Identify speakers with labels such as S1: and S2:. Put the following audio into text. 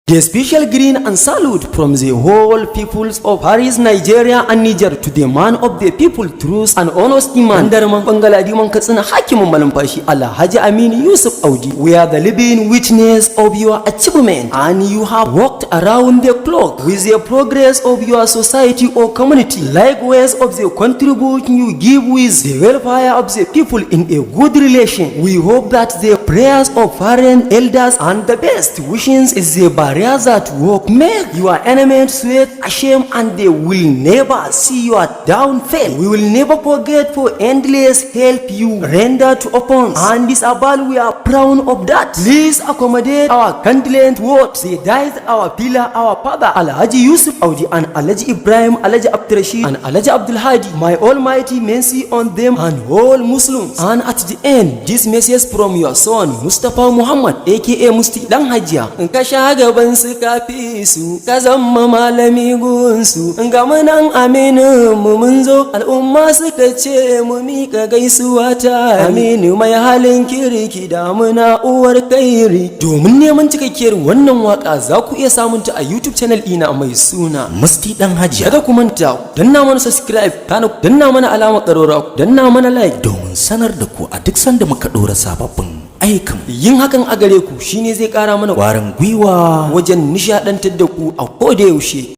S1: The special greeting and salute from the whole peoples of Paris, Nigeria and Niger to the man of the people, truth and honesty man, darman, galadiman, katsina, hakimin, malumfashi, aminu, yusif, audi. We are the living witness of your achievement, and you have worked around the clock with the progress of your society or community. Likewise of the contribution you give with the welfare of the people in a good relation. We hope that the prayers of parents, elders and the best wishes is the barrier that work make your enemies sweat, ashamed, and they will never see your downfall. We will never forget for endless help you render to upon, and this abal we are proud of that. Please accommodate our condolent words. They died our pillar, our father Alhaji Yusuf Audi and Alhaji Ibrahim, Alhaji Abdurrashid and Alhaji Abdul Hadi. My almighty mercy on them and all Muslims. And at the end, this message from your son Mustafa Muhammad aka Musty dan hajiya. In ka sha gaban su kafi su, ka zama malami gunsu. Ga munan aminu mu mun zo, al'umma suka ce mu mika gaisuwa ta. Aminu mai halin kirki da muna uwar kairi. Domin neman cikakkiyar wannan waka za ku iya samun ta a YouTube channel ina mai suna Musty dan hajiya. Kada ku manta danna mana subscribe, kana danna mana alamar ƙararrawa, danna mana like domin sanar da ku a duk sanda muka dora sababbin aikan. Yin hakan a gare ku shine zai kara mana ƙwarin gwiwa wajen nishadantar da ku a koda yaushe.